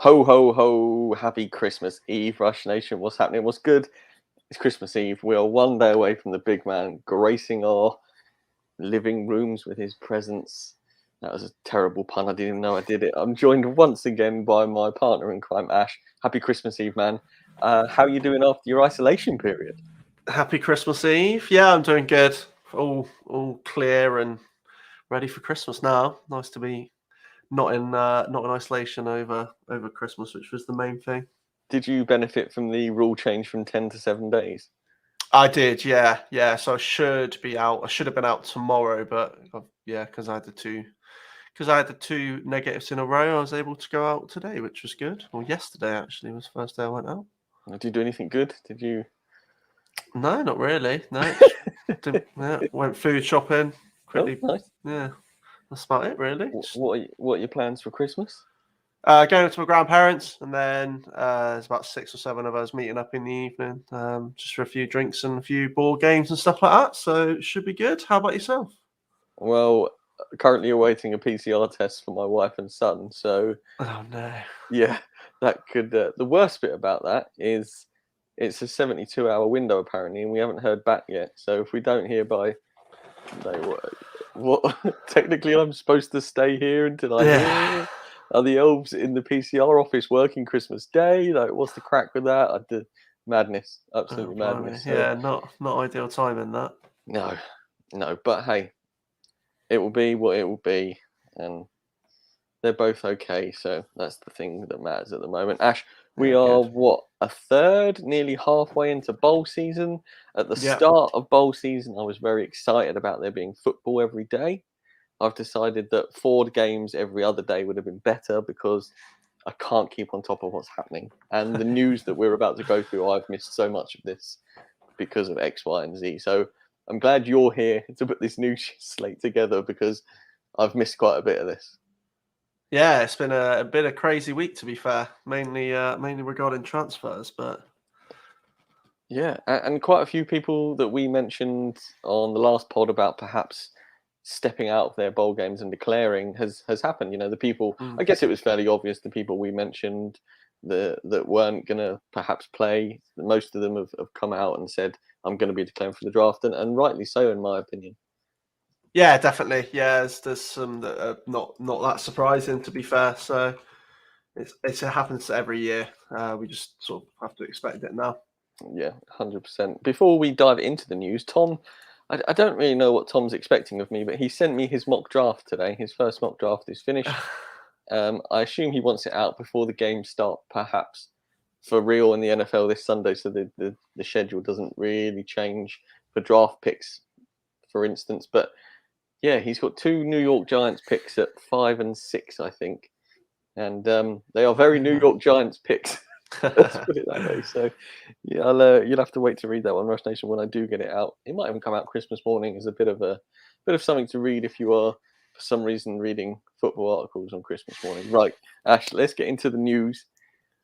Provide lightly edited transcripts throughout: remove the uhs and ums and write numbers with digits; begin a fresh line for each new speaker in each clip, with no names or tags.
Ho, ho, ho. Happy Christmas Eve, Rush Nation. What's happening? What's good? It's Christmas Eve. We are one day away from the big man gracing our living rooms with his presence. That was a terrible pun. I didn't even know I did it. I'm joined once again by my partner in crime, Ash. Happy Christmas Eve, man. How are you doing after your isolation period?
Happy Christmas Eve. Yeah, I'm doing good. All clear and ready for Christmas now. Nice to be not in isolation over Christmas, which was the main thing.
Did you benefit from the rule change from 10 to 7 days?
I did, yeah. So I should be out. I should have been out tomorrow, but yeah, because I had the two negatives in a row, I was able to go out today, which was good. Well, yesterday actually was the first day I went out.
Did you do anything good? Did you?
No, not really. No, went food shopping
Oh,
quickly.
nice.
Yeah, that's about it really.
What are your plans for Christmas?
Going to my grandparents, and then there's about 6 or 7 of us meeting up in the evening, just for a few drinks and a few board games and stuff like that. So it should be good. How about yourself?
Well, currently awaiting a PCR test for my wife and son. So
Oh no.
yeah, that could. The worst bit about that is it's a 72-hour window apparently, and we haven't heard back yet. So if we don't hear by, no, what technically I'm supposed to stay here until I
Yeah.
hear. Are the elves in the PCR office working Christmas Day? Like, what's the crack with that? I did madness,
Oh,
absolutely
blimey.
madness. So
Yeah, not ideal timing that.
no, no, but hey, it will be what it will be, and they're both okay, so that's the thing that matters at the moment. Ash, we
Yeah,
are
good.
what, a third, nearly halfway into bowl season. At the
Yeah.
start of bowl season, I was very excited about there being football every day. I've decided that 4 games every other day would have been better because I can't keep on top of what's happening. And the news that we're about to go through, I've missed so much of this because of X, Y, and Z. So I'm glad you're here to put this news slate together because I've missed quite a bit of this.
Yeah, it's been a bit of crazy week to be fair. Mainly regarding transfers, but
Yeah, and quite a few people that we mentioned on the last pod about perhaps stepping out of their bowl games and declaring has happened. You know, the people.
mm,
I guess it was fairly obvious. The people we mentioned that weren't going to perhaps play. Most of them have come out and said, "I'm going to be declaring for the draft," and rightly so, in my opinion.
yeah, definitely. Yeah, there's some that are not that surprising to be fair. So it happens every year. We just sort of have to expect it now.
Yeah, 100%. Before we dive into the news, Tom, I don't really know what Tom's expecting of me, but he sent me his mock draft today. His first mock draft is finished. I assume he wants it out before the games start, perhaps for real in the NFL this Sunday, so the schedule doesn't really change for draft picks, for instance. But yeah, he's got 2 New York Giants picks at 5 and 6, I think, and they are very New York Giants picks. Let's put it that way. So yeah, you'll have to wait to read that one, Rush Nation, when I do get it out. It might even come out Christmas morning as a bit of something to read if you are for some reason reading football articles on Christmas morning. Right, Ash, let's get into the news.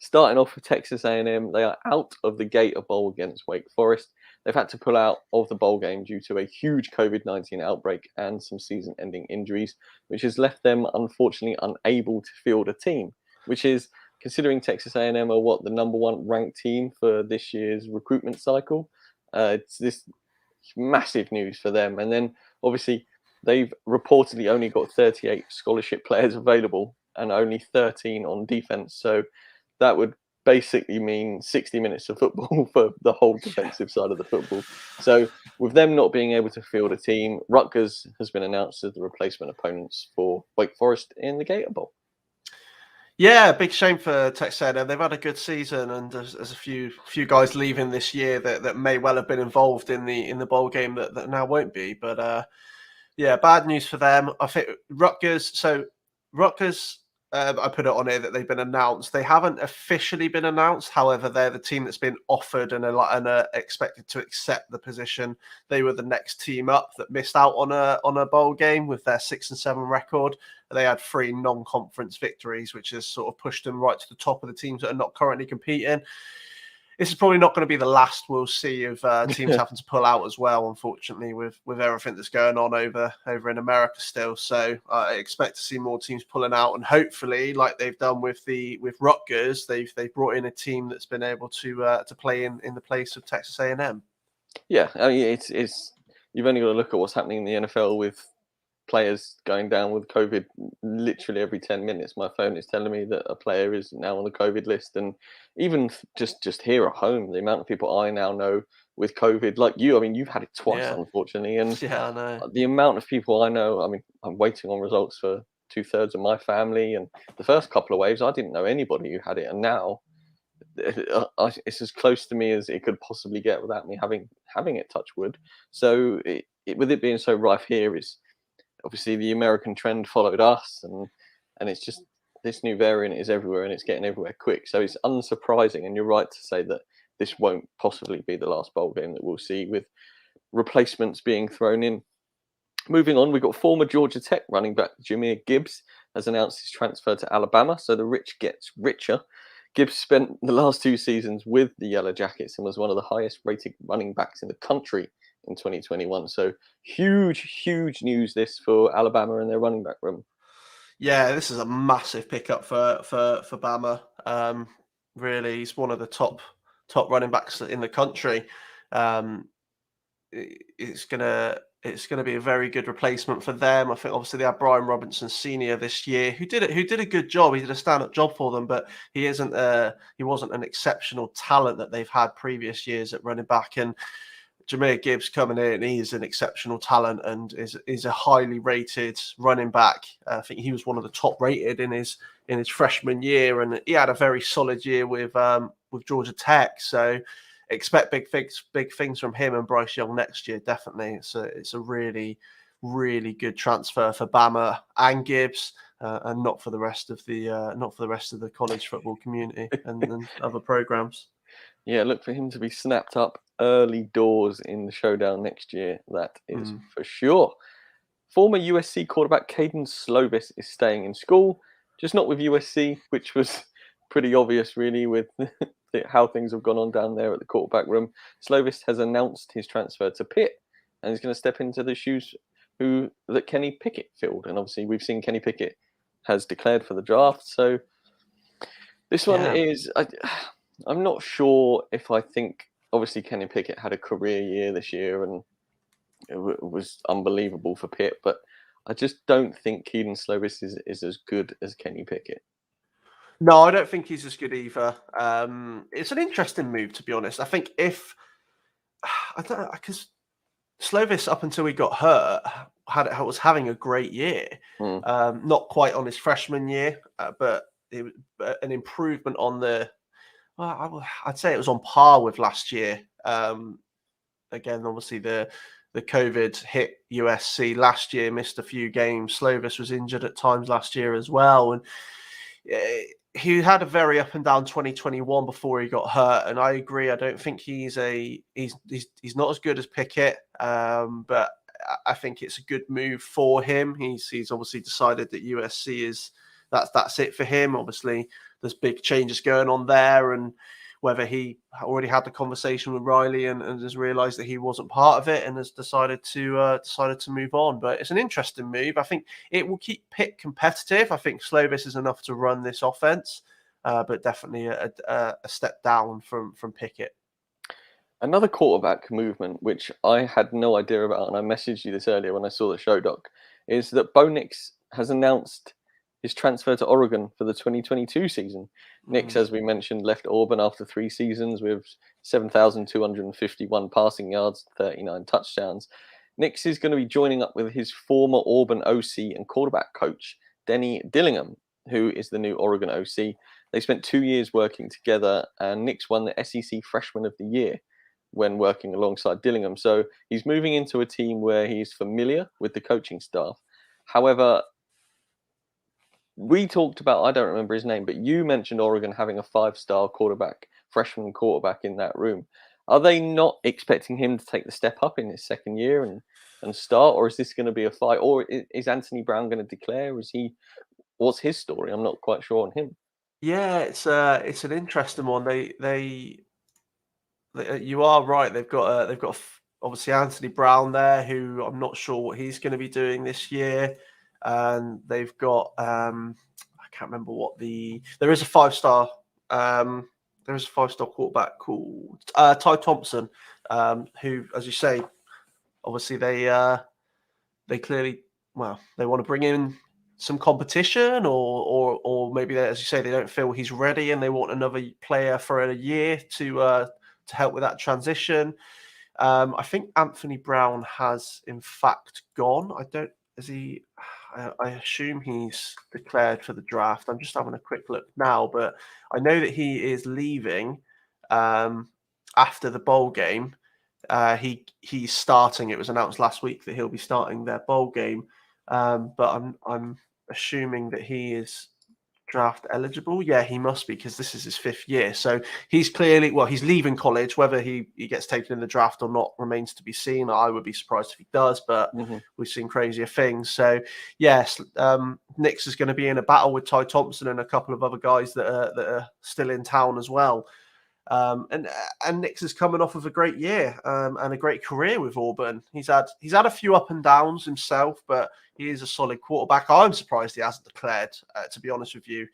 Starting off with Texas A&M, they are out of the Gator Bowl against Wake Forest. They've had to pull out of the bowl game due to a huge COVID-19 outbreak and some season-ending injuries, which has left them unfortunately unable to field a team, which is, considering Texas A&M are what, the #1 ranked team for this year's recruitment cycle. It's this massive news for them. And then obviously they've reportedly only got 38 scholarship players available and only 13 on defense. So that would basically mean 60 minutes of football for the whole defensive side of the football. So with them not being able to field a team, Rutgers has been announced as the replacement opponents for Wake Forest in the Gator Bowl.
Yeah, big shame for Texas A&M. They've had a good season, and there's a few guys leaving this year that may well have been involved in the bowl game that now won't be. But yeah, bad news for them. I think Rutgers. So Rutgers, I put it on here that they've been announced. They haven't officially been announced. However, they're the team that's been offered and are expected to accept the position. They were the next team up that missed out on a bowl game with their 6-7 record. They had 3 non-conference victories, which has sort of pushed them right to the top of the teams that are not currently competing. this is probably not going to be the last we'll see of teams having to pull out as well, unfortunately, with everything that's going on over in America still. So I expect to see more teams pulling out, and hopefully, like they've done with Rutgers, they've brought in a team that's been able to play in the place of Texas A&M.
Yeah, I mean, it's you've only got to look at what's happening in the NFL with players going down with COVID literally every 10 minutes. My phone is telling me that a player is now on the COVID list. And even just here at home, the amount of people I now know with COVID, like you, I mean, you've had it twice,
Yeah.
unfortunately. And
Yeah, I know.
the amount of people I know, I mean, I'm waiting on results for 2/3 of my family. And the first couple of waves, I didn't know anybody who had it. And now it's as close to me as it could possibly get without me having it, touch wood. So with it being so rife here, is obviously the American trend followed us, and it's just this new variant is everywhere and it's getting everywhere quick. So it's unsurprising, and you're right to say that this won't possibly be the last bowl game that we'll see, with replacements being thrown in. Moving on, we've got former Georgia Tech running back Jahmyr Gibbs has announced his transfer to Alabama, so the rich gets richer. Gibbs spent the last 2 seasons with the Yellow Jackets and was one of the highest rated running backs in the country in 2021. So huge news this for Alabama and their running back room.
Yeah, this is a massive pickup for Bama. Really, he's one of the top running backs in the country. It's gonna be a very good replacement for them. I think obviously they had Brian Robinson Sr. this year, who did a good job. He did a stand-up job for them, but he wasn't an exceptional talent that they've had previous years at running back. And Jahmyr Gibbs coming in, he is an exceptional talent and is a highly rated running back. I think he was one of the top rated in his freshman year, and he had a very solid year with Georgia Tech. So expect big things from him and Bryce Young next year. Definitely, it's a really good transfer for Bama and Gibbs, and not for the rest of the college football community and other programs.
Yeah, look for him to be snapped up early doors in the showdown next year. That is for sure. Former USC quarterback Kaden Slovis is staying in school, just not with USC, which was pretty obvious, really, with how things have gone on down there at the quarterback room. Slovis has announced his transfer to Pitt, and he's going to step into the shoes that Kenny Pickett filled. And obviously, we've seen Kenny Pickett has declared for the draft. So this one is, I'm not sure if I think, obviously, Kenny Pickett had a career year this year, and it was unbelievable for Pitt, but I just don't think Kaden Slovis is as good as Kenny Pickett.
No, I don't think he's as good either. It's an interesting move, to be honest. I think I don't know, because Slovis, up until he got hurt, was having a great year. Not quite on his freshman year, but it was an improvement on the. Well, I'd say it was on par with last year. Again, obviously the COVID hit USC last year, missed a few games. Slovis was injured at times last year as well, and he had a very up and down 2021 before he got hurt. And I agree. I don't think he's not as good as Pickett, but I think it's a good move for him. He's obviously decided that USC that's it for him. Obviously, there's big changes going on there, and whether he already had the conversation with Riley and has realised that he wasn't part of it and has decided to move on. But it's an interesting move. I think it will keep Pitt competitive. I think Slovis is enough to run this offense, but definitely a step down from Pickett.
Another quarterback movement, which I had no idea about, and I messaged you this earlier when I saw the show doc, is that Bo Nix has announced his transfer to Oregon for the 2022 season. Nix, as we mentioned, left Auburn after 3 seasons with 7,251 passing yards, 39 touchdowns. Nix is going to be joining up with his former Auburn OC and quarterback coach, Denny Dillingham, who is the new Oregon OC. They spent 2 years working together, and Nix won the SEC Freshman of the Year when working alongside Dillingham. So he's moving into a team where he's familiar with the coaching staff. However, we talked about, I don't remember his name, but you mentioned Oregon having a 5-star freshman quarterback in that room. Are they not expecting him to take the step up in his second year and start, or is this going to be a fight? Or is Anthony Brown going to declare? What's his story? I'm not quite sure on him.
Yeah, it's an interesting one. You are right. They've got obviously Anthony Brown there, who I'm not sure what he's going to be doing this year, and they've got I can't remember what there is a 5-star quarterback called Ty Thompson, who, as you say, obviously they clearly, well, they want to bring in some competition, or maybe as you say, they don't feel he's ready and they want another player for a year to help with that transition. I think Anthony Brown has in fact gone. I don't. Is he? I assume he's declared for the draft. I'm just having a quick look now, but I know that he is leaving after the bowl game. He's starting. It was announced last week that he'll be starting their bowl game, but I'm assuming that he is draft eligible. Yeah, he must be, because this is his 5th year. So he's clearly, well, he's leaving college. Whether he gets taken in the draft or not remains to be seen. I would be surprised if he does, but we've seen crazier things. So yes, Nix is going to be in a battle with Ty Thompson and a couple of other guys that are still in town as well. And Nix is coming off of a great year and a great career with Auburn. He's had a few up and downs himself, but he is a solid quarterback. I'm surprised he hasn't declared. To be honest with you,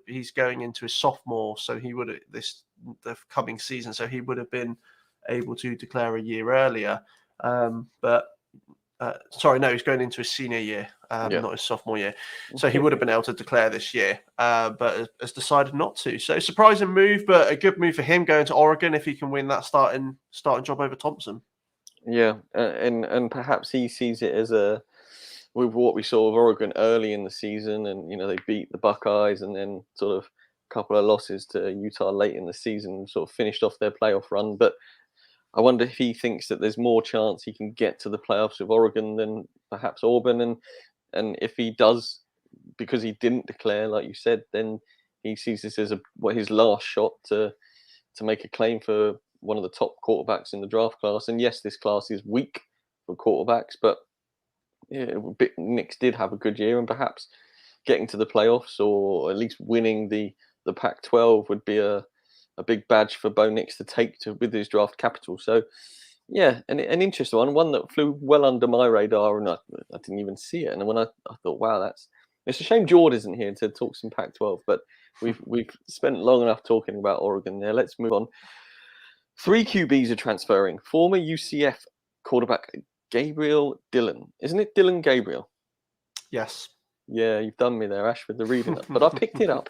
he's going into his sophomore, so he would the coming season, so he would have been able to declare a year earlier. Sorry, no, he's going into his senior year, not his sophomore year. So he would have been able to declare this year, but has decided not to. So surprising move, but a good move for him going to Oregon if he can win that starting job over Thompson.
Yeah, and perhaps he sees it as with what we saw of Oregon early in the season, and they beat the Buckeyes, and then sort of a couple of losses to Utah late in the season, sort of finished off their playoff run. But I wonder if he thinks that there's more chance he can get to the playoffs with Oregon than perhaps Auburn, and if he does, because he didn't declare, like you said, then he sees this as his last shot to make a claim for one of the top quarterbacks in the draft class. And yes, this class is weak for quarterbacks, but Nix did have a good year, and perhaps getting to the playoffs or at least winning the Pac-12 would be a big badge for Bo Nix to take with his draft capital. So, yeah, an interesting one that flew well under my radar, and I didn't even see it. And when I thought, wow, it's a shame Jordan isn't here to talk some Pac-12, but we've spent long enough talking about Oregon there. Let's move on. 3 QBs are transferring. Former UCF quarterback Gabriel Dillon. Isn't it Dillon Gabriel?
Yes.
Yeah, you've done me there, Ash, with the reading up. But I picked it up.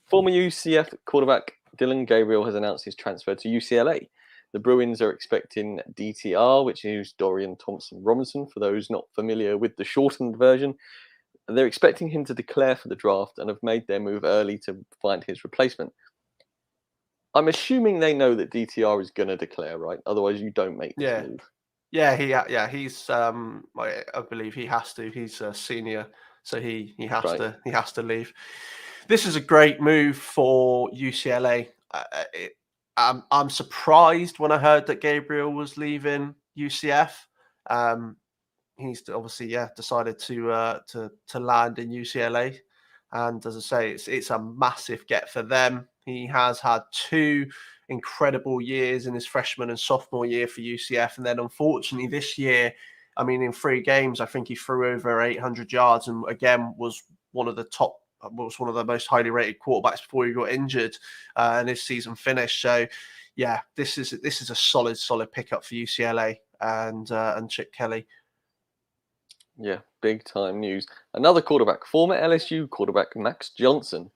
Former UCF quarterback Dillon Gabriel has announced his transfer to UCLA. The Bruins are expecting DTR, which is Dorian Thompson-Robinson, for those not familiar with the shortened version. They're expecting him to declare for the draft and have made their move early to find his replacement. I'm assuming they know that DTR is going to declare, right? Otherwise, you don't make this move.
Yeah, he's I believe he has to. He's a senior, so he has to leave. This is a great move for UCLA. I'm surprised when I heard that Gabriel was leaving UCF. He's obviously decided to land in UCLA, and as I say, it's a massive get for them. He has had 2 incredible years in his freshman and sophomore year for UCF, and then unfortunately this year, I mean, in 3 games, I think he threw over 800 yards, and again was one of the most highly rated quarterbacks before he got injured, and his season finished. So, yeah, this is a solid pickup for UCLA and Chip Kelly.
Yeah, big time news. Another quarterback, former LSU quarterback Max Johnson,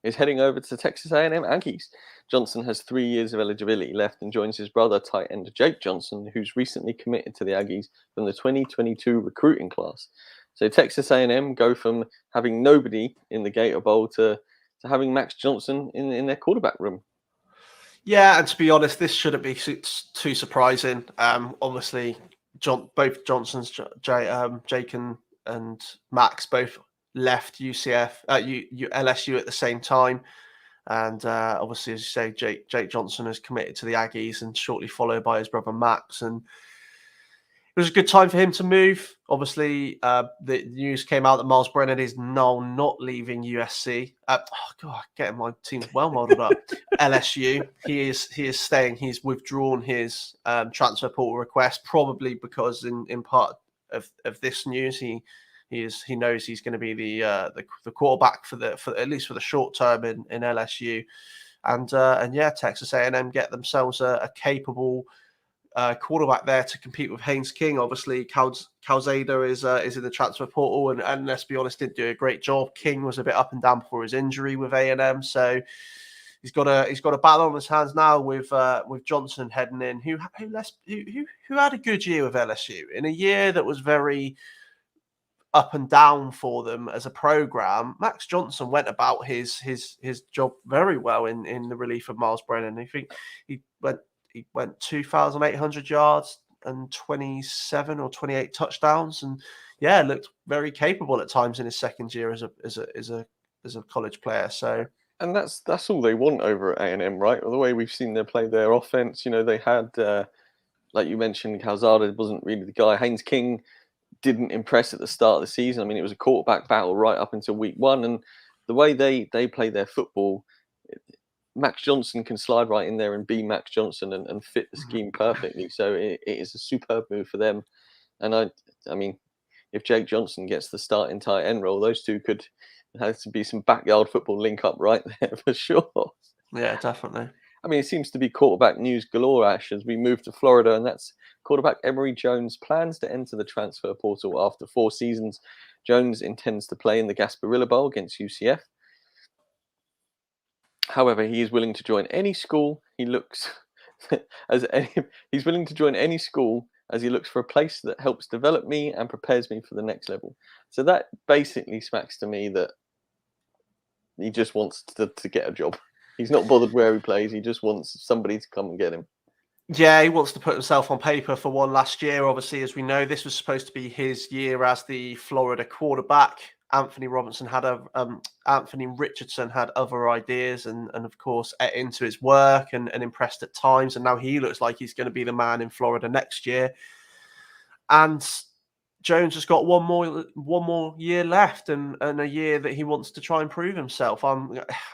is heading over to Texas A&M Aggies. Johnson has 3 years of eligibility left and joins his brother, tight end Jake Johnson, who's recently committed to the Aggies from the 2022 recruiting class. So Texas A&M go from having nobody in the Gator Bowl to having Max Johnson in their quarterback room.
Yeah, and to be honest, this shouldn't be too surprising. Obviously, both Johnsons, Jake and Max, both left LSU at the same time. And obviously, as you say, Jake Johnson has committed to the Aggies, and shortly followed by his brother Max. And was a good time for him to move. Obviously, the news came out that Miles Brennan is now not leaving USC. Oh God, getting my teams well modelled up. LSU. He is staying. He's withdrawn his transfer portal request, probably because in part of this news, he knows he's going to be the quarterback for at least for the short term in LSU, and yeah, Texas A&M get themselves a capable quarterback there to compete with Haynes King. Obviously, Calzada is in the transfer portal, and let's be honest, didn't do a great job. King was a bit up and down before his injury with A&M, so he's got a battle on his hands now with Johnson heading in, who had a good year with LSU in a year that was very up and down for them as a program. Max Johnson went about his job very well in the relief of Miles Brennan. I think he went 2,800 yards and 27 or 28 touchdowns, and yeah, looked very capable at times in his second year as a college player. So,
and that's all they want over at A&M, right? The way we've seen them play their offense, they had like you mentioned, Calzada wasn't really the guy. Haynes King didn't impress at the start of the season. I mean, it was a quarterback battle right up until week one, and the way they play their football, Max Johnson can slide right in there and be Max Johnson and fit the scheme perfectly. So it is a superb move for them. And I mean, if Jake Johnson gets the starting tight end role, those two could have to be some backyard football link up right there for sure.
Yeah, definitely.
I mean, it seems to be quarterback news galore, Ash, as we move to Florida, and that's quarterback Emory Jones plans to enter the transfer portal after 4 seasons. Jones intends to play in the Gasparilla Bowl against UCF. However, he is willing to join any school he looks he's willing to join any school as he looks for a place that helps develop me and prepares me for the next level. So that basically smacks to me that he just wants to get a job. He's not bothered where he plays. He just wants somebody to come and get him.
Yeah, he wants to put himself on paper for one last year. Obviously, as we know, this was supposed to be his year as the Florida quarterback. Anthony Richardson had other ideas and of course ate into his work and impressed at times. And now he looks like he's going to be the man in Florida next year. And Jones has got one more year left and a year that he wants to try and prove himself. I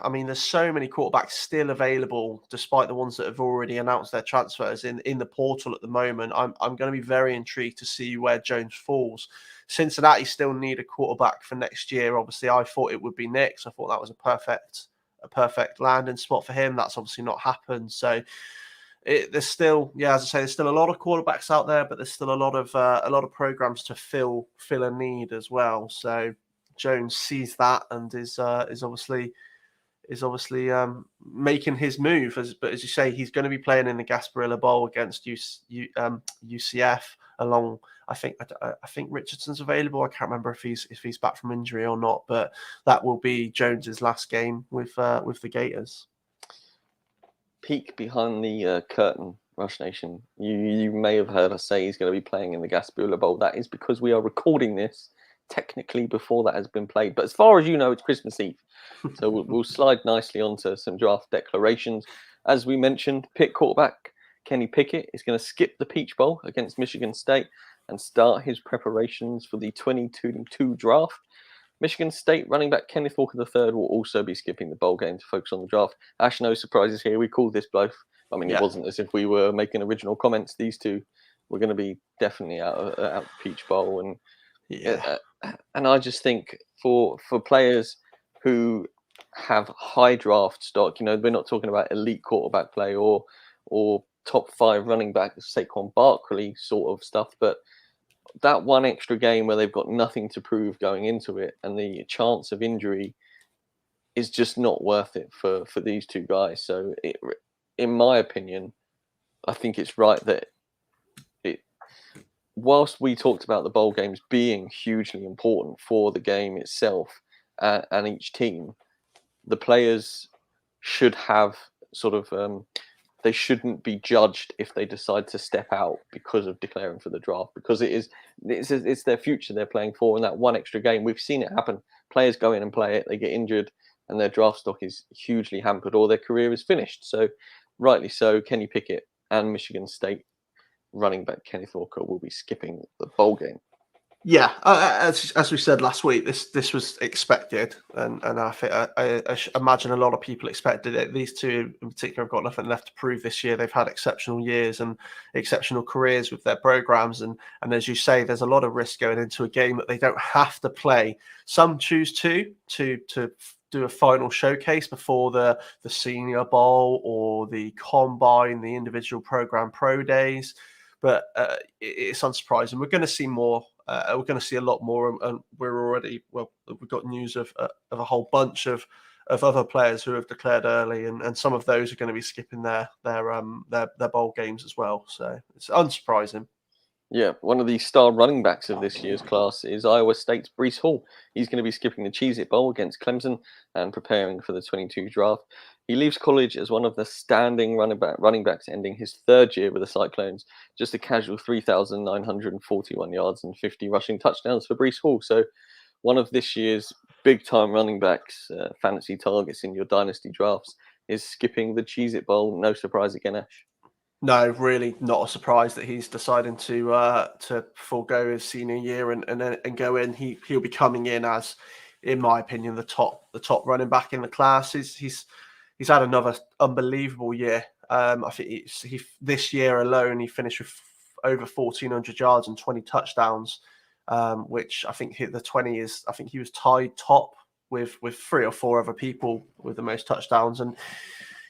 mean, there's so many quarterbacks still available, despite the ones that have already announced their transfers in the portal at the moment. I'm going to be very intrigued to see where Jones falls. Cincinnati still need a quarterback for next year. Obviously, I thought it would be Nix. I thought that was a perfect landing spot for him. That's obviously not happened. So there's still, as I say, there's still a lot of quarterbacks out there, but there's still a lot of programs to fill a need as well. So Jones sees that and is obviously making his move. But as you say, he's going to be playing in the Gasparilla Bowl against UCF. Along, I think Richardson's available. I can't remember if he's back from injury or not. But that will be Jones's last game with the Gators.
Peek behind the curtain, Rush Nation. You may have heard us say he's going to be playing in the Gasparilla Bowl. That is because we are recording this technically before that has been played. But as far as you know, it's Christmas Eve. So we'll slide nicely onto some draft declarations. As we mentioned, Pitt quarterback Kenny Pickett is going to skip the Peach Bowl against Michigan State and start his preparations for the 2022 draft. Michigan State running back Kenneth Walker III will also be skipping the bowl game to focus on the draft. Ash, no surprises here. We called this bluff. I mean, It wasn't as if we were making original comments. These two were going to be definitely out of the Peach Bowl. And I just think for players who have high draft stock, we're not talking about elite quarterback play or top 5 running back Saquon Barkley sort of stuff, but that one extra game where they've got nothing to prove going into it and the chance of injury is just not worth it for these two guys. So in my opinion, I think it's right that whilst we talked about the bowl games being hugely important for the game itself and each team, the players should have sort of they shouldn't be judged if they decide to step out because of declaring for the draft, because it's their future they're playing for. And that one extra game, we've seen it happen. Players go in and play it, they get injured, and their draft stock is hugely hampered, or their career is finished. So, rightly so, Kenny Pickett and Michigan State running back Kenneth Walker will be skipping the bowl game.
Yeah, as we said last week, this was expected, and I think I imagine a lot of people expected it. These two in particular have got nothing left to prove this year. They've had exceptional years and exceptional careers with their programs, and as you say, there's a lot of risk going into a game that they don't have to play. Some choose to do a final showcase before the Senior Bowl or the Combine, the individual program pro days. But it's unsurprising. We're going to see more. We're going to see a lot more, and we're already we've got news of a whole bunch of other players who have declared early, and some of those are going to be skipping their bowl games as well. So it's unsurprising.
Yeah, one of the star running backs of this year's class is Iowa State's Breece Hall. He's going to be skipping the Cheez-It Bowl against Clemson and preparing for the 22 draft. He leaves college as one of the standing running backs, ending his third year with the Cyclones. Just a casual 3,941 yards and 50 rushing touchdowns for Breece Hall. So one of this year's big-time running backs, fantasy targets in your dynasty drafts, is skipping the Cheez-It Bowl. No surprise again, Ash.
No, really not a surprise that he's deciding to forego his senior year and go in. He'll be coming in as, in my opinion, the top running back in the class. He's had another unbelievable year. I think this year alone he finished with over 1,400 yards and 20 touchdowns, which I think hit the 20 is. I think he was tied top with 3 or 4 other people with the most touchdowns. And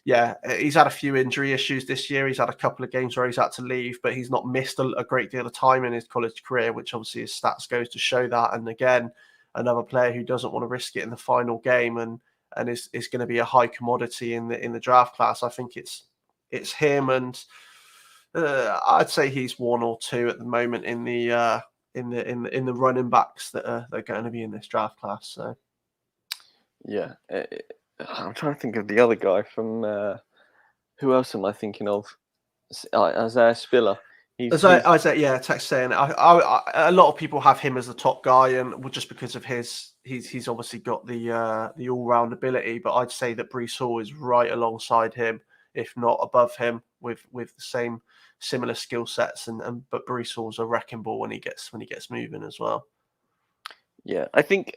yeah, he's had a few injury issues this year. He's had a couple of games where he's had to leave, but he's not missed a great deal of time in his college career, which obviously his stats goes to show that. And again, another player who doesn't want to risk it in the final game and is going to be a high commodity in the draft class. I think it's him, and I'd say he's 1 or 2 at the moment in the running backs that are going to be in this draft class. So
yeah. I'm trying to think of the other guy from. Who else am I thinking of? Isaiah Spiller.
Isaiah, text saying a lot of people have him as the top guy, and just because of he's obviously got the all round ability. But I'd say that Breece Hall is right alongside him, if not above him, with the same similar skill sets. But Breece Hall's a wrecking ball when he gets moving as well.
Yeah, I think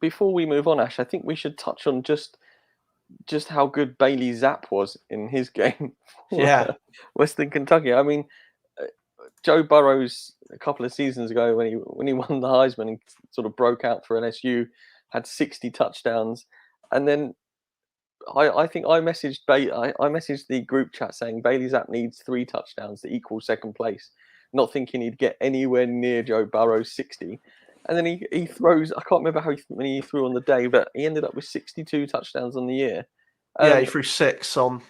before we move on, Ash, I think we should touch on just how good Bailey Zapp was in his game for Western Kentucky. I mean, Joe Burrows a couple of seasons ago when he won the Heisman and sort of broke out for LSU, had 60 touchdowns, and then I think I messaged I messaged the group chat saying Bailey Zapp needs 3 touchdowns to equal second place, not thinking he'd get anywhere near Joe Burrow's 60. And then he throws. I can't remember how many he threw on the day, but he ended up with 62 touchdowns on the year.
Yeah, he threw 6 on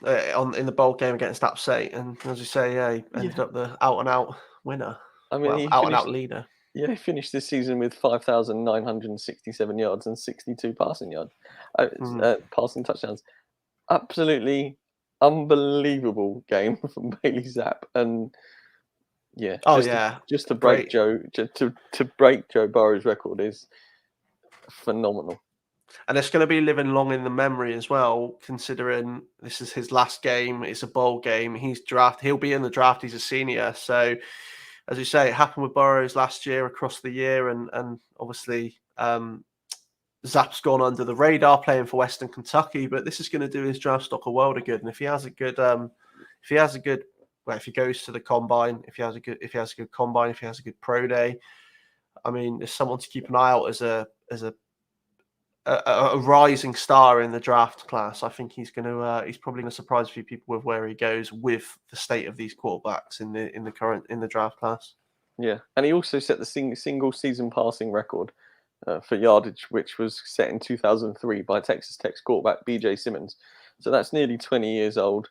in the bowl game against App State, and as you say, he ended up the out and out winner.
I mean,
out and out leader.
Yeah, he finished this season with 5,967 yards and 62 passing yards, passing touchdowns. Absolutely unbelievable game from Bailey Zapp, and just to break to break Joe Burrow's record is phenomenal.
And it's going to be living long in the memory as well, considering this is his last game. It's a bowl game. He'll be in the draft. He's a senior. So, as you say, it happened with Burrows last year across the year. And obviously, Zapp's gone under the radar playing for Western Kentucky. But this is going to do his draft stock a world of good. And if he has a good, if he goes to the combine, if he has a good combine, if he has a good pro day, I mean, there's someone to keep an eye out as a rising star in the draft class. I think he's probably going to surprise a few people with where he goes with the state of these quarterbacks in the draft class.
Yeah, and he also set the single season passing record for yardage, which was set in 2003 by Texas Tech's quarterback B.J. Simmons. So that's nearly 20 years old.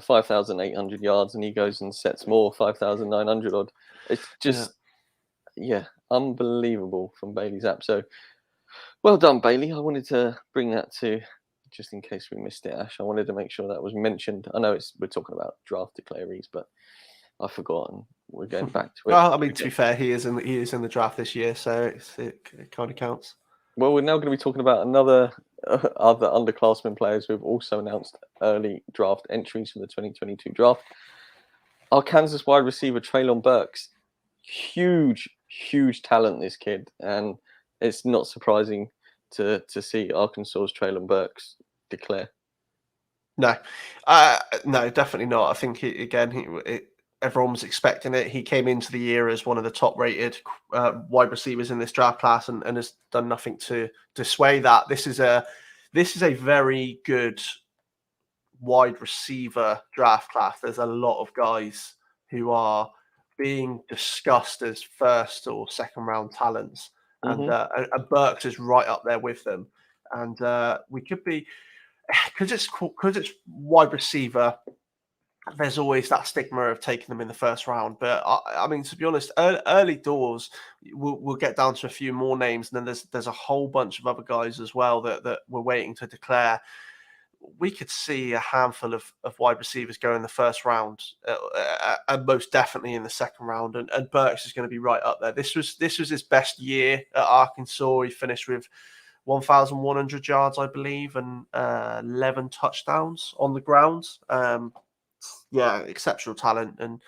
5,800 yards, and he goes and sets more, 5,900 odd. It's just unbelievable from Bailey Zapp. So well done, Bailey. I wanted to bring that to, just in case we missed it, Ash. I wanted to make sure that was mentioned. I know we're talking about draft declarees, but I've forgotten. We're going back to it.
Well, I mean, to be fair, he is in the draft this year, so it kind of counts.
Well, we're now going to be talking about other underclassmen players who have also announced early draft entries for the 2022 draft. Our Kansas wide receiver, Traylon Burks, huge talent, this kid. And it's not surprising to see Arkansas's Traylon Burks declare.
No, no, definitely not. I think everyone was expecting it. He came into the year as one of the top-rated wide receivers in this draft class, and has done nothing to sway that. This is a very good wide receiver draft class. There's a lot of guys who are being discussed as first or second round talents, and Burks is right up there with them. And we could be, because it's wide receiver, there's always that stigma of taking them in the first round. But I mean, to be honest, early doors, we'll get down to a few more names, and then there's a whole bunch of other guys as well that we're waiting to declare. We could see a handful of wide receivers go in the first round, and most definitely in the second round. And Burks is going to be right up there. This was his best year at Arkansas. He finished with 1,100 yards, I believe, and 11 touchdowns on the ground. Yeah, exceptional talent, and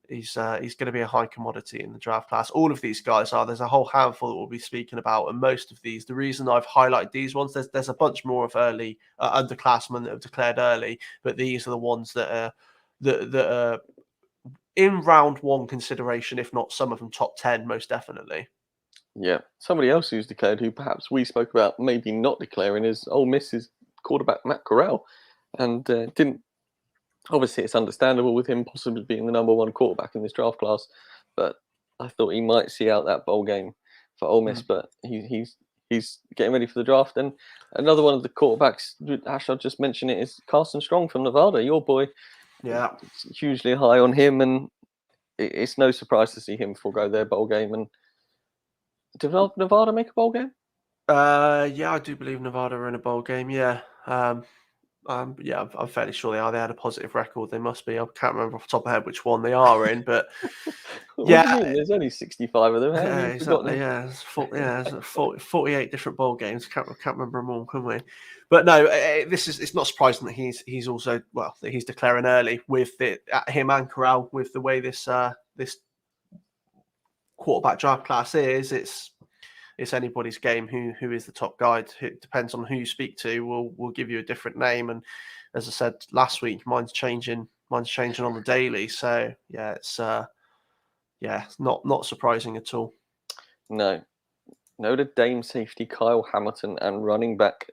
he's going to be a high commodity in the draft class. All of these guys are. There's a whole handful that we'll be speaking about, and most of these, the reason I've highlighted these ones, there's a bunch more of early underclassmen that have declared early, but these are the ones that are in round one consideration, if not some of them top 10, most definitely.
Yeah, somebody else who's declared, who perhaps we spoke about maybe not declaring, is Ole Miss's quarterback Matt Corral, and didn't. Obviously, it's understandable with him possibly being the number one quarterback in this draft class, but I thought he might see out that bowl game for Ole Miss. But he's getting ready for the draft. And another one of the quarterbacks, Ash, I'll just mention it, is Carson Strong from Nevada, your boy.
Yeah,
it's hugely high on him, and it's no surprise to see him forego their bowl game. And did Nevada make a bowl game?
Yeah, I do believe Nevada are in a bowl game. Yeah. Yeah, I'm fairly sure they are. They had a positive record. They must be. I can't remember off the top of my head which one they are in, but
What do you mean? There's only 65 of them. How have you
exactly.
forgotten?
Yeah, it's 48 different bowl games. Can't remember them all, can we? But no, it's not surprising that he's also, well, that he's declaring early with him and Corral, with the way this quarterback draft class is. It's anybody's game who is the top guy. It depends on who you speak to. We'll give you a different name, and as I said last week, mine's changing on the daily. So yeah, it's not surprising at all.
No. Notre Dame safety Kyle Hamilton and running back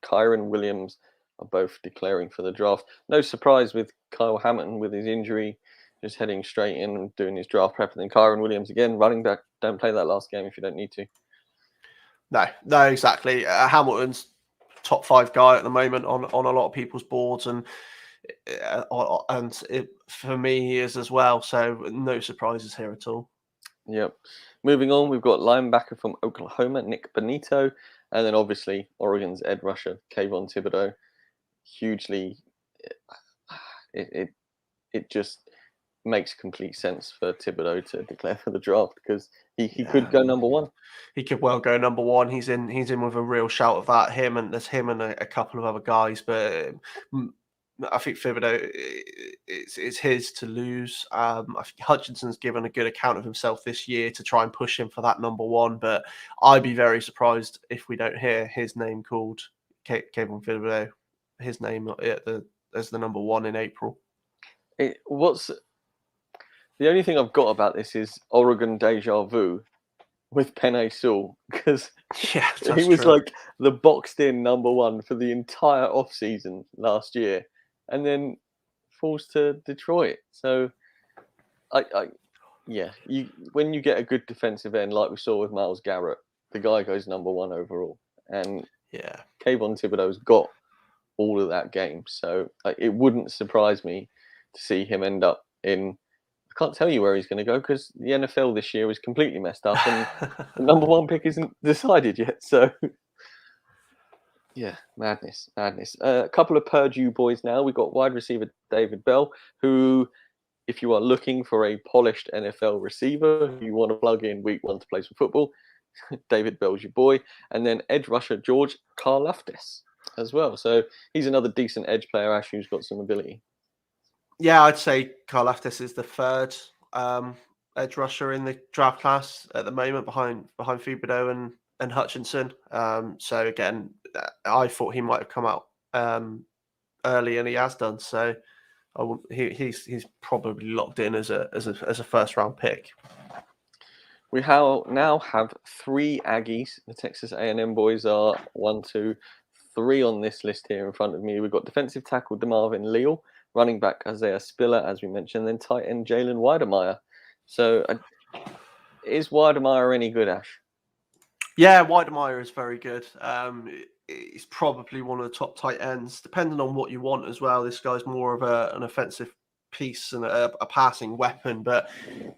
Kyron Williams are both declaring for the draft. No surprise with Kyle Hamilton with his injury, just heading straight in and doing his draft prep. And then Kyron Williams again, running back. Don't play that last game if you don't need to.
No, exactly. Hamilton's top 5 guy at the moment on a lot of people's boards, and for me he is as well. So no surprises here at all.
Yep. Moving on, we've got linebacker from Oklahoma, Nick Bonito, and then obviously Oregon's edge rusher, Kayvon Thibodeau. Hugely, it just makes complete sense for Thibodeau to declare for the draft, because he could go number one.
He could well go number one. He's in with a real shout of that. There's him and a couple of other guys, but I think Thibodeau, it's his to lose. I think Hutchinson's given a good account of himself this year to try and push him for that number one, but I'd be very surprised if we don't hear his name called, Kayvon Thibodeau, his name as the number one in April.
The only thing I've got about this is Oregon deja vu with Penei Sewell, because he was like the boxed in number one for the entire offseason last year, and then falls to Detroit. So when you get a good defensive end like we saw with Myles Garrett, the guy goes number one overall. And Kayvon Thibodeau's got all of that game. So it wouldn't surprise me to see him end up in, I can't tell you where he's going to go, because the NFL this year is completely messed up and the number one pick isn't decided yet. So, yeah, madness. A couple of Purdue boys now. We've got wide receiver David Bell, who, if you are looking for a polished NFL receiver who you want to plug in week one to play some football, David Bell's your boy. And then edge rusher George Karlaftis as well. So he's another decent edge player, Ash, who's got some ability.
Yeah, I'd say Karlaftis is the third edge rusher in the draft class at the moment, behind Thibodeau and Hutchinson. So again, I thought he might have come out early, and he has done. So he's probably locked in as a first round pick.
We now have 3 Aggies. The Texas A&M boys are 1, 2, 3 on this list here in front of me. We've got defensive tackle DeMarvin Leal, running back Isaiah Spiller, as we mentioned, then tight end Jalen Weidemeyer. So is Weidemeyer any good, Ash?
Yeah, Weidemeyer is very good. He's probably one of the top tight ends, depending on what you want as well. This guy's more of an offensive piece and a passing weapon, but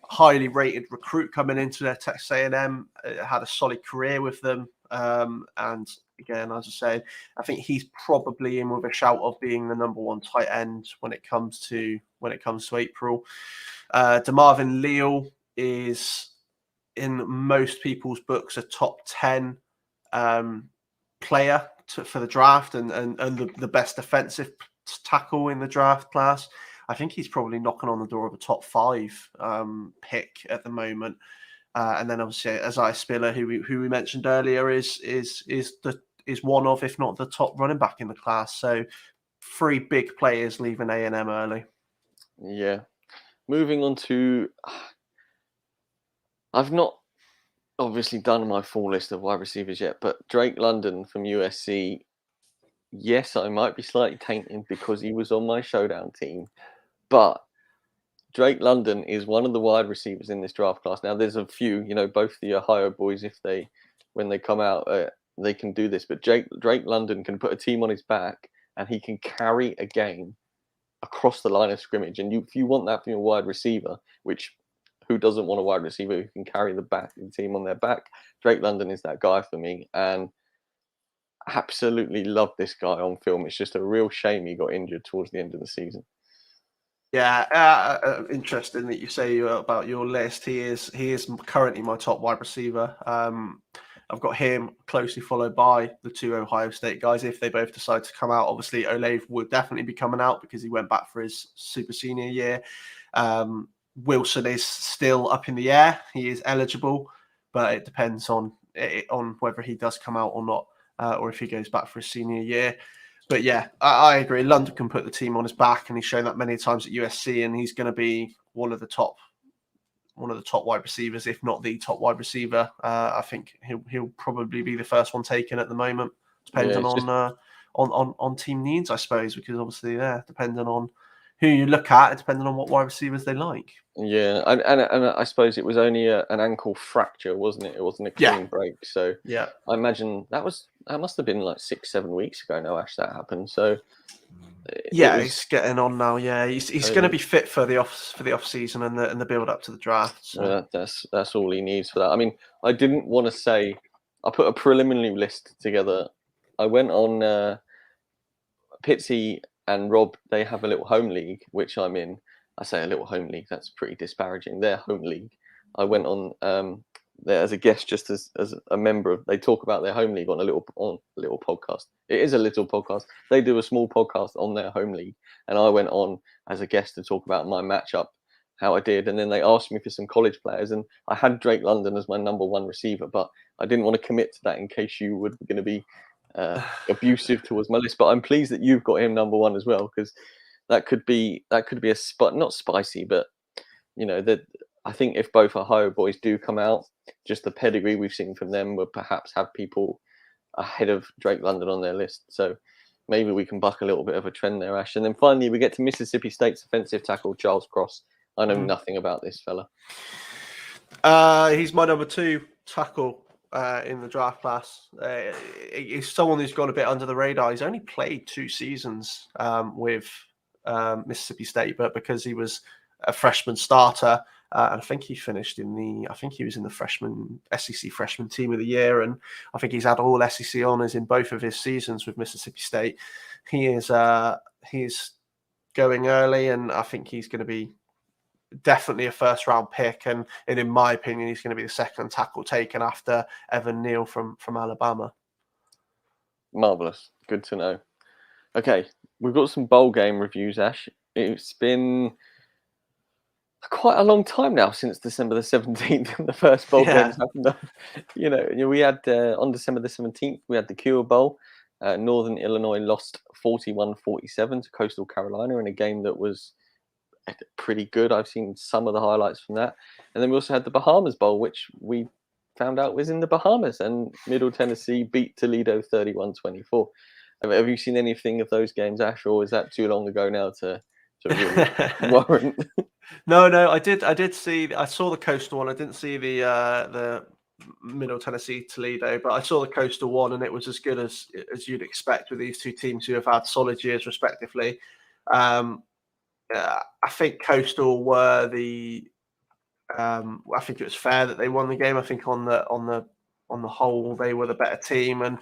highly rated recruit coming into their Texas A&M. Had a solid career with them, and again, as I said, I think he's probably in with a shout of being the number 1 tight end when it comes to April. DeMarvin Leal is, in most people's books, a top 10 player for the draft and the best defensive tackle in the draft class. I think he's probably knocking on the door of a top 5 pick at the moment. And then obviously Isaiah Spiller, who we mentioned earlier, is one of, if not the top running back in the class. So 3 big players leaving A&M early.
Yeah. Moving on to, I've not obviously done my full list of wide receivers yet, but Drake London from USC. Yes, I might be slightly tainted because he was on my showdown team, but Drake London is one of the wide receivers in this draft class. Now, there's a few, both the Ohio boys, when they come out, they can do this. But Drake London can put a team on his back, and he can carry a game across the line of scrimmage. And if you want that from your wide receiver, which who doesn't want a wide receiver who can carry the team on their back? Drake London is that guy for me, and absolutely love this guy on film. It's just a real shame he got injured towards the end of the season.
Yeah, interesting that you say about your list. He is currently my top wide receiver. I've got him closely followed by the 2 Ohio State guys. If they both decide to come out, obviously Olave would definitely be coming out because he went back for his super senior year. Wilson is still up in the air. He is eligible, but it depends on whether he does come out or not, or if he goes back for his senior year. But yeah, I agree. London can put the team on his back, and he's shown that many times at USC, and he's going to be one of the top wide receivers, if not the top wide receiver. I think he'll probably be the first one taken at the moment, depending on team needs, I suppose, because obviously, depending on who you look at, depending on what wide receivers they like.
Yeah, and I suppose it was only an ankle fracture, wasn't it? It wasn't a clean break. So
yeah,
I imagine that must have been like 6-7 weeks ago now, Ash, that happened. So
he's getting on now. Yeah, he's going to be fit for the off season and the build up to the draft. So.
Yeah, that's all he needs for that. I mean, I didn't want to say. I put a preliminary list together. I went on Pitsy and Rob. They have a little home league, which I'm in. I say a little home league. That's pretty disparaging. Their home league. I went on there as a guest, just as a member of. They talk about their home league on a little podcast. It is a little podcast. They do a small podcast on their home league, and I went on as a guest to talk about my matchup, how I did, and then they asked me for some college players, and I had Drake London as my number 1 receiver, but I didn't want to commit to that in case you were going to be abusive towards my list. But I'm pleased that you've got him number 1 as well, because that could be a spot, not spicy, but that I think if both Ohio boys do come out, just the pedigree we've seen from them will perhaps have people ahead of Drake London on their list. So maybe we can buck a little bit of a trend there, Ash. And then finally, we get to Mississippi State's offensive tackle, Charles Cross. I know nothing about this fella.
He's my number 2 tackle in the draft class. He's someone who's gone a bit under the radar. He's only played 2 seasons with Mississippi State, but because he was a freshman starter, and I think he finished he was in the SEC freshman team of the year, and I think he's had all SEC honors in both of his seasons with Mississippi State. He's going early, and I think he's going to be definitely a first round pick, and in my opinion, he's going to be the second tackle taken after Evan Neal from Alabama.
Marvelous, good to know. Okay, we've got some bowl game reviews, Ash. It's been quite a long time now since December the 17th and the first bowl
Yeah.
games happened. We had on December the 17th, we had the Cure Bowl. Northern Illinois lost 41-47 to Coastal Carolina in a game that was pretty good. I've seen some of the highlights from that. And then we also had the Bahamas Bowl, which we found out was in the Bahamas, and Middle Tennessee beat Toledo 31-24. Have you seen anything of those games, Ash, or is that too long ago now to really warrant?
No, I did see. I saw the Coastal one. I didn't see the Middle Tennessee Toledo, but I saw the Coastal one, and it was as good as you'd expect with these two teams who have had solid years respectively. I think Coastal were the. I think it was fair that they won the game. I think on the whole, they were the better team, and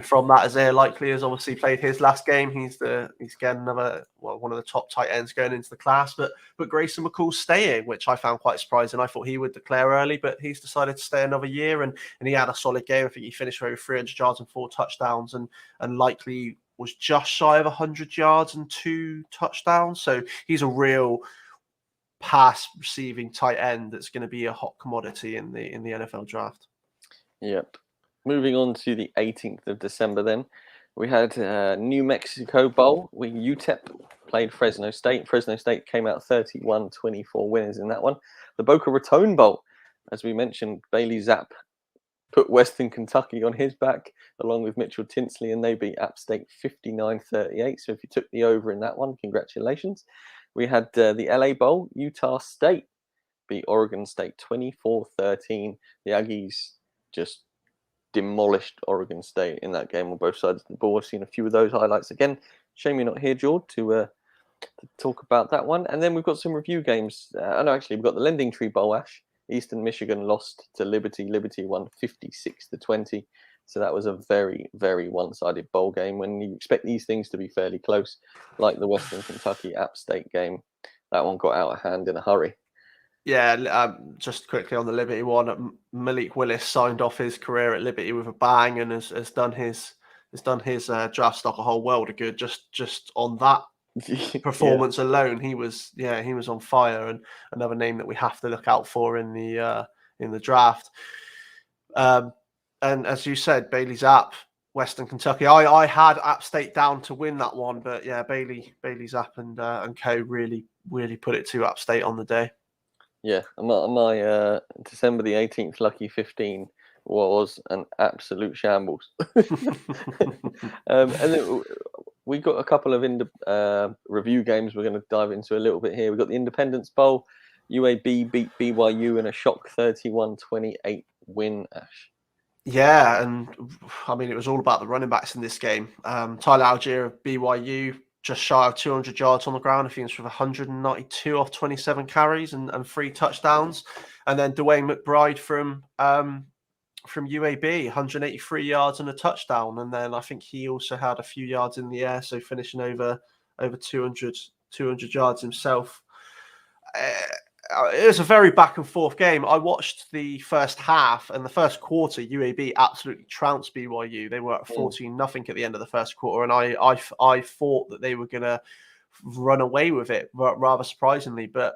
from that, Isaiah Likely has obviously played his last game. He's again another one of the top tight ends going into the class, but Grayson McCall's staying, which I found quite surprising. I thought he would declare early, but he's decided to stay another year, and he had a solid game. I think he finished over 300 yards and 4 touchdowns, and Likely was just shy of 100 yards and 2 touchdowns. So he's a real pass receiving tight end that's going to be a hot commodity in the NFL draft.
Yep. Moving on to the 18th of December, then we had New Mexico Bowl where UTEP played Fresno State. Fresno State came out 31-24 winners in that one. The Boca Raton Bowl, as we mentioned, Bailey Zapp put Western Kentucky on his back along with Mitchell Tinsley, and they beat App State 59-38. So if you took the over in that one, congratulations. We had the LA Bowl. Utah State beat Oregon State 24-13. The Aggies just demolished Oregon State in that game on both sides of the ball. I've seen a few of those highlights again. Shame you're not here, George, to talk about that one. And then we've got some review games. Actually, we've got the Lending Tree Bowl, Ash. Eastern Michigan lost to Liberty. Liberty won 56-20. So that was a very, very one-sided bowl game when you expect these things to be fairly close, like the Western Kentucky App State game. That one got out of hand in a hurry.
Yeah, just quickly on the Liberty one, Malik Willis signed off his career at Liberty with a bang and has done his draft stock a whole world of good just on that performance alone. He was on fire, and another name that we have to look out for in the draft. And as you said, Bailey Zapp, Western Kentucky. I had App State down to win that one, but yeah, Bailey Zapp and co really put it to App State on the day.
Yeah, my December the 18th lucky 15 was an absolute shambles. And then we got a couple of review games we're going to dive into a little bit here. We've got the Independence Bowl. UAB beat BYU in a shock 31-28 win, Ash.
Yeah, and I mean, it was all about the running backs in this game. Tyler Algier of BYU, just shy of 200 yards on the ground. I think it's with 192 off 27 carries and 3 touchdowns. And then Dwayne McBride from UAB, 183 yards and a touchdown. And then I think he also had a few yards in the air, so finishing over 200 yards himself. It was a very back and forth game. I watched the first half and the first quarter. UAB absolutely trounced BYU. They were at 14-0 at the end of the first quarter, and I thought that they were going to run away with it, rather surprisingly. But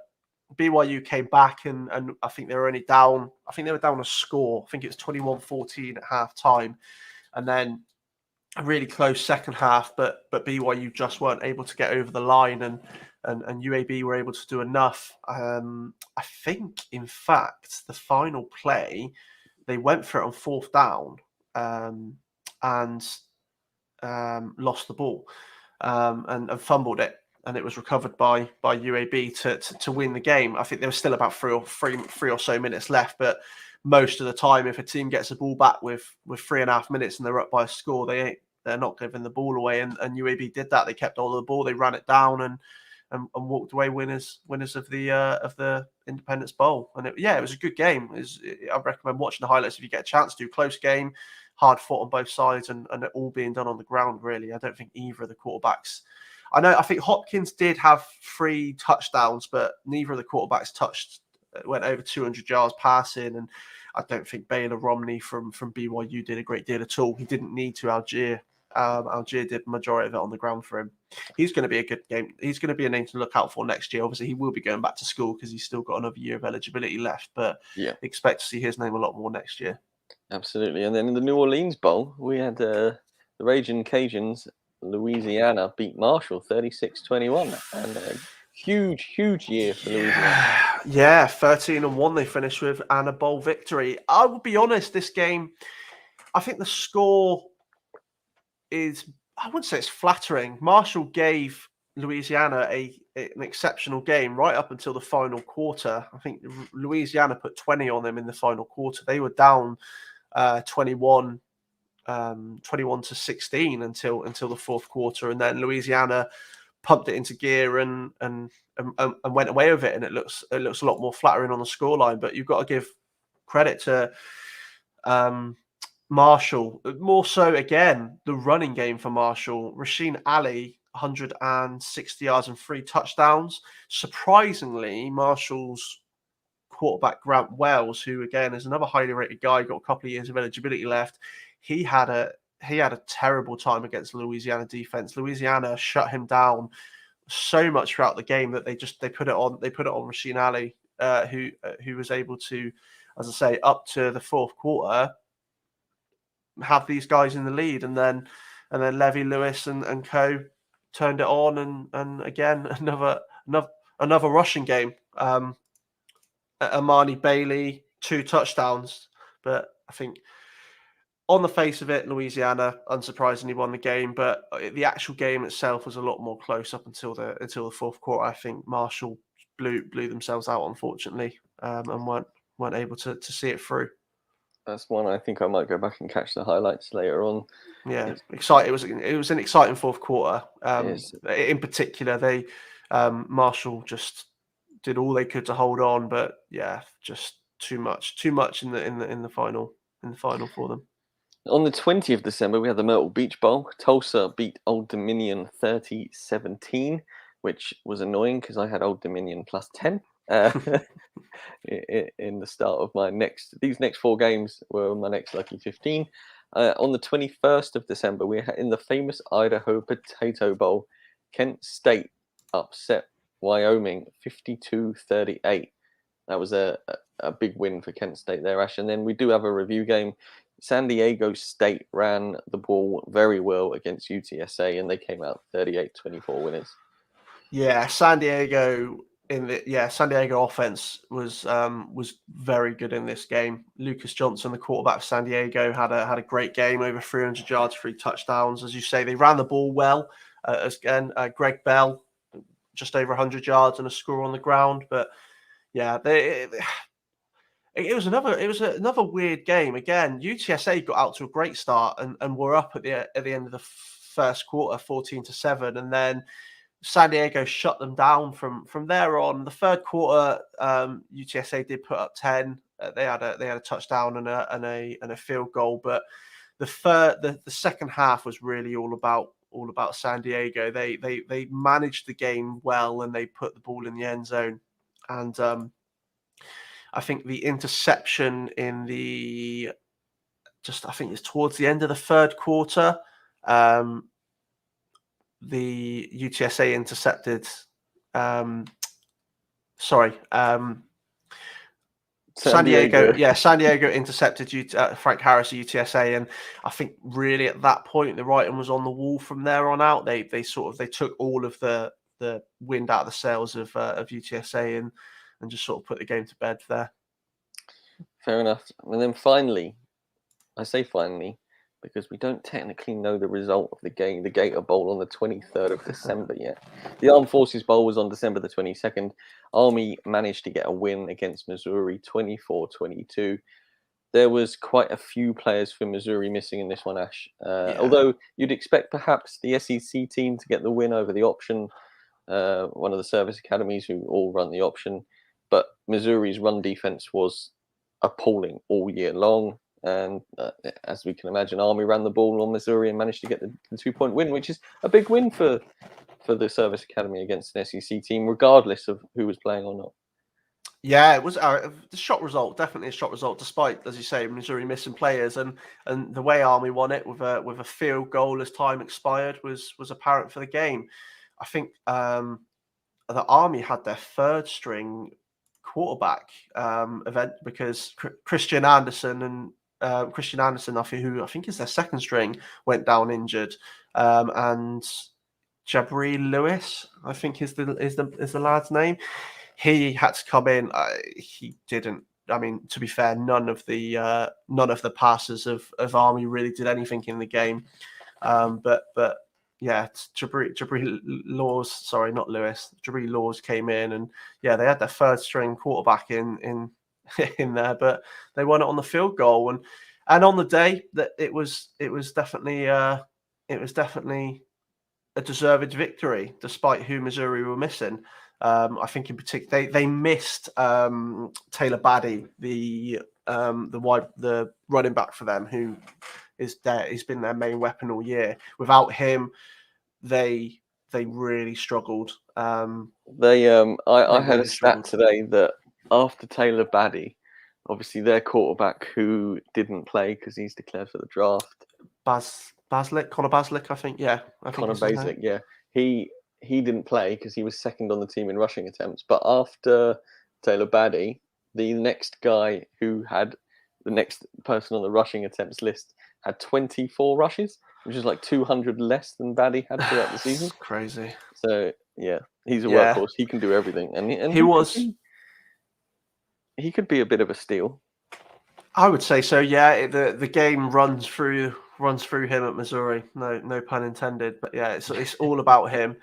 BYU came back, and I think they were only down. I think they were down a score. I think it was 21-14 at half time, and then a really close second half. But BYU just weren't able to get over the line, and UAB were able to do enough. I think, in fact, the final play, they went for it on 4th down and lost the ball and fumbled it. And it was recovered by UAB to win the game. I think there was still about three or so minutes left, but most of the time, if a team gets the ball back with 3.5 minutes and they're up by a score, they're not giving the ball away. And UAB did that. They kept hold of the ball. They ran it down and walked away winners of the Independence Bowl. And it was a good game. I recommend watching the highlights if you get a chance to. Close game, hard fought on both sides, and it all being done on the ground, really. I don't think either of the quarterbacks. I think Hopkins did have 3 touchdowns, but neither of the quarterbacks went over 200 yards passing. And I don't think Baylor Romney from BYU did a great deal at all. He didn't need to. Algier Algier did majority of it on the ground for him. He's going to be a good game. He's going to be a name to look out for next year. Obviously, he will be going back to school because he's still got another year of eligibility left. But expect to see his name a lot more next year.
Absolutely. And then in the New Orleans Bowl, we had the Raging Cajuns, Louisiana, beat Marshall 36-21. And a huge year for Louisiana.
Yeah, 13-1 they finished with, and a bowl victory. I will be honest, this game, I think the score is, I wouldn't say it's flattering. Marshall gave Louisiana an exceptional game right up until the final quarter. I think Louisiana put 20 on them in the final quarter. They were down 21 to 16 until the fourth quarter, and then Louisiana pumped it into gear and went away with it, and it looks a lot more flattering on the scoreline. But you've got to give credit to Marshall, more so again the running game for Marshall. Rasheen Ali, 160 yards and 3 touchdowns. Surprisingly, Marshall's quarterback Grant Wells, who again is another highly rated guy, got a couple of years of eligibility left. He had a terrible time against the Louisiana defense. Louisiana shut him down so much throughout the game that they put it on Rasheen Ali, who was able to, as I say, up to the fourth quarter, have these guys in the lead, and then Levy Lewis and co turned it on, and again another rushing game. Amani Bailey, 2 touchdowns, but I think on the face of it, Louisiana unsurprisingly won the game, but the actual game itself was a lot more close up until the fourth quarter. I think Marshall blew themselves out, unfortunately, and weren't able to see it through.
That's one I think I might go back and catch the highlights later on.
Yeah, exciting. It was an exciting fourth quarter. In particular, they Marshall just did all they could to hold on, but yeah, just too much in the final for them.
On the 20th of December, we had the Myrtle Beach Bowl. Tulsa beat Old Dominion 30-17, which was annoying because I had Old Dominion plus 10 in the start of these next 4 games were my next lucky 15. On the 21st of December, we had in the famous Idaho Potato Bowl, Kent State upset Wyoming 52-38. That was a big win for Kent State there, Ash. And then we do have a review game. San Diego State ran the ball very well against UTSA, and they came out 38-24 winners.
Yeah, San Diego offense was very good in this game. Lucas Johnson, the quarterback of San Diego, had a great game, over 300 yards, 3 touchdowns. As you say, they ran the ball well. Greg Bell, just over 100 yards and a score on the ground. But yeah, it was another weird game. Again, UTSA got out to a great start and were up at the end of the first quarter, 14-7, and then San Diego shut them down from there on. The third quarter, UTSA did put up 10. They had a touchdown and a field goal, but the second half was really all about San Diego. They managed the game well, and they put the ball in the end zone. And I think the interception I think it's towards the end of the third quarter. The UTSA intercepted. San Diego. Yeah, San Diego intercepted Frank Harris of UTSA, and I think really at that point the writing was on the wall. From there on out, they took all of the wind out of the sails of UTSA and just sort of put the game to bed there.
Fair enough. And then finally, I say finally, because we don't technically know the result of the game, the Gator Bowl on the 23rd of December yet. The Armed Forces Bowl was on December the 22nd. Army managed to get a win against Missouri, 24-22. There was quite a few players for Missouri missing in this one, Ash. Although you'd expect perhaps the SEC team to get the win over the option, one of the service academies who all run the option. But Missouri's run defense was appalling all year long. And as we can imagine, Army ran the ball on Missouri and managed to get the 2-point win, which is a big win for the Service Academy against an SEC team, regardless of who was playing or not.
Yeah, it was a shot result, definitely a shot result, despite, as you say, Missouri missing players, and the way Army won it with a field goal as time expired was apparent for the game. I think the Army had their third string quarterback event because Christian Anderson, who I think is their second string, went down injured, and Jabri Lewis, I think is the lad's name. He had to come in. He didn't. I mean, to be fair, none of the passes of Army really did anything in the game. But yeah, Jabri Laws, sorry, not Lewis. Jabri Laws came in, and yeah, they had their third string quarterback in in there, but they won it on the field goal, and on the day that it was definitely a deserved victory, despite who Missouri were missing. I think in particular they missed Taylor Baddy, the running back for them, who is there. He's been their main weapon all year. Without him, they really struggled.
I had a stat today that after Taylor Baddy, obviously their quarterback who didn't play because he's declared for the draft,
Connor Baslick, I think. Yeah,
Connor Baslick. Yeah, he didn't play because he was second on the team in rushing attempts. But after Taylor Baddy, the next guy who had the next person on the rushing attempts list had 24 rushes, which is like 200 less than Baddy had throughout the season.
Crazy.
So yeah, he's a workhorse. He can do everything, and he could be a bit of a steal.
I would say so. Yeah, the game runs through him at Missouri. No pun intended. But yeah, it's all about him.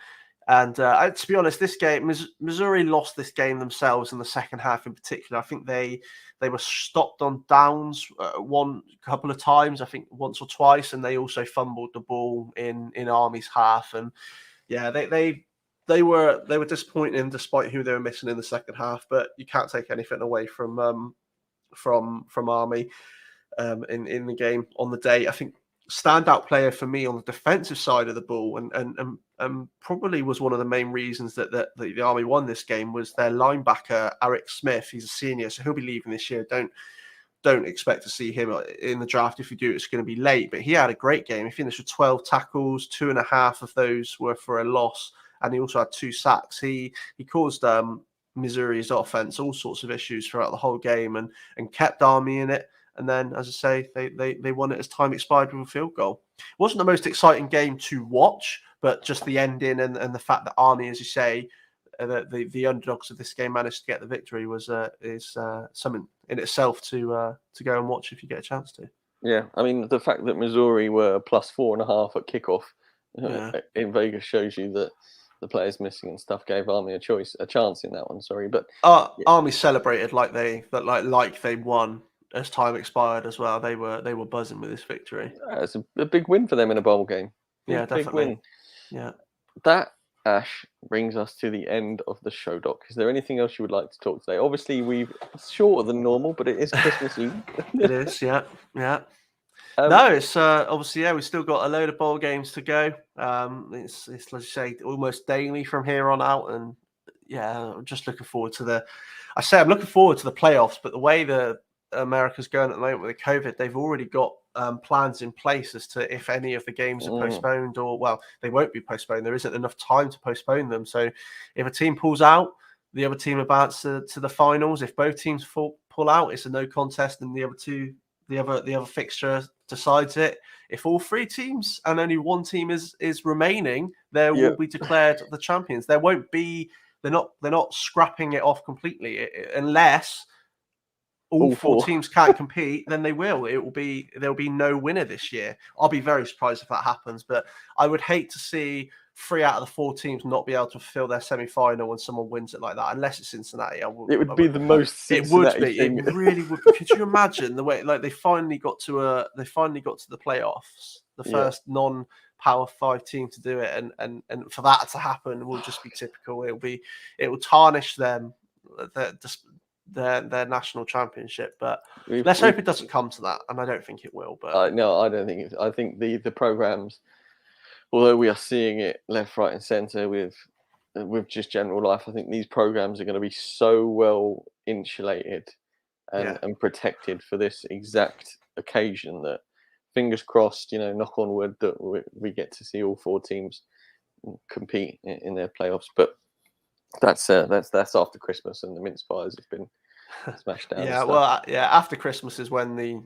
And to be honest, this game, Missouri lost this game themselves in the second half. In particular, I think they were stopped on downs one couple of times. I think once or twice, and they also fumbled the ball in Army's half. And yeah, they were disappointing despite who they were missing in the second half. But you can't take anything away from Army in the game on the day. I think standout player for me on the defensive side of the ball, and probably was one of the main reasons that the Army won this game, was their linebacker Eric Smith. He's a senior, so he'll be leaving this year. Don't expect to see him in the draft. If you do, it's going to be late. But he had a great game. He finished with 12 tackles, 2.5 of those were for a loss, and he also had 2 sacks. He caused Missouri's offense all sorts of issues throughout the whole game, and kept Army in it. And then, as I say, they won it as time expired with a field goal. It wasn't the most exciting game to watch, but just the ending and the fact that Army, as you say, the underdogs of this game managed to get the victory is something in itself to go and watch if you get a chance to.
Yeah, I mean, the fact that Missouri were plus 4.5 at kickoff in Vegas shows you that the players missing and stuff gave Army a chance in that one. Sorry, but
Army celebrated like they won as time expired as well. They were buzzing with this victory.
It's a big win for them in a bowl game.
Yeah, definitely.
Big win.
Yeah.
That, Ash, brings us to the end of the show, Doc. Is there anything else you would like to talk today? Obviously, we've shorter than normal, but it is Christmas Eve.
It is, yeah. No, it's obviously, we've still got a load of bowl games to go. It's let's say almost daily from here on out, and I'm just looking forward to I'm looking forward to the playoffs, but the way America's going at the moment with the COVID, they've already got plans in place as to if any of the games are postponed, or they won't be postponed. There isn't enough time to postpone them. So if a team pulls out, the other team advances to the finals. If both teams pull out, it's a no contest, and the other fixture decides it. If all 3 teams and only one team is remaining, there will be declared the champions. There won't be. They're not scrapping it off completely unless all 4 teams can't compete. Then they will. There'll be no winner this year. I'll be very surprised if that happens. But I would hate to see 3 out of the 4 teams not be able to fulfill their semi-final when someone wins it like that, unless it's Cincinnati.
It would be the most Cincinnati thing.
It really would be. Could you imagine the way they finally got to the playoffs, the first non-Power 5 team to do it, and for that to happen will just be typical. It will tarnish them, their national championship. But let's hope it doesn't come to that, and I don't think it will. But
no, I don't think I think the programs, although we are seeing it left, right, and centre with just general life, I think these programs are going to be so well insulated
Yeah.
and protected for this exact occasion. That fingers crossed, knock on wood, that we get to see all 4 teams compete in their playoffs. But that's after Christmas and the mince pies have been smashed down and
Yeah,
stuff.
well, yeah. After Christmas is when the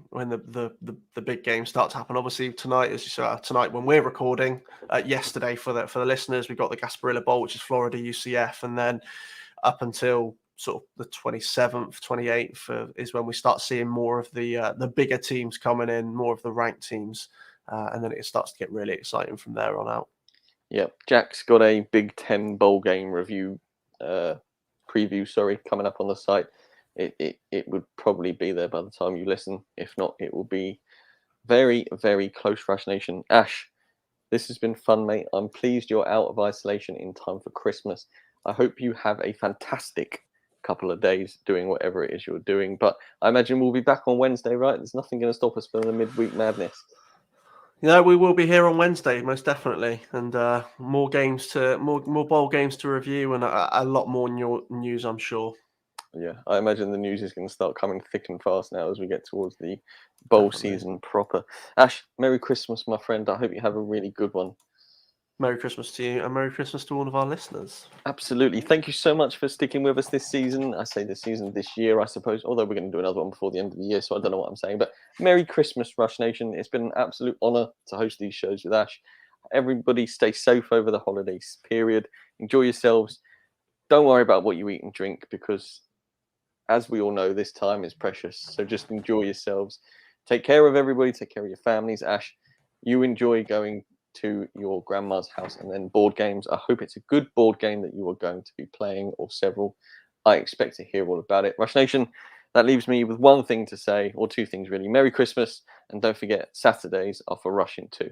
big games start to happen. Obviously, tonight, as you saw, tonight when we're recording, yesterday for the listeners, we've got the Gasparilla Bowl, which is Florida UCF, and then up until sort of the 27th, 28th is when we start seeing more of the bigger teams coming in, more of the ranked teams, and then it starts to get really exciting from there on out.
Yeah, Jack's got a Big Ten bowl game review preview, coming up on the site. It would probably be there by the time you listen. If not, it will be very, very close. Rush Nation. Ash, this has been fun, mate. I'm pleased you're out of isolation in time for Christmas. I hope you have a fantastic couple of days doing whatever it is you're doing. But I imagine we'll be back on Wednesday, right? There's nothing going to stop us from the midweek madness.
We will be here on Wednesday, most definitely, and more bowl games to review, and a lot more news, I'm sure.
Yeah, I imagine the news is going to start coming thick and fast now as we get towards the bowl season proper. Ash, Merry Christmas, my friend. I hope you have a really good one.
Merry Christmas to you, and Merry Christmas to all of our listeners.
Absolutely. Thank you so much for sticking with us this season. I say this year, I suppose, although we're going to do another one before the end of the year, so I don't know what I'm saying. But Merry Christmas, Rush Nation. It's been an absolute honour to host these shows with Ash. Everybody stay safe over the holidays period. Enjoy yourselves. Don't worry about what you eat and drink because, as we all know, this time is precious. So just enjoy yourselves. Take care of everybody. Take care of your families. Ash, you enjoy going to your grandma's house and then board games. I hope it's a good board game that you are going to be playing, or several. I expect to hear all about it. Rush Nation, that leaves me with one thing to say, or 2 things really. Merry Christmas, and don't forget, Saturdays are for Rushing 2.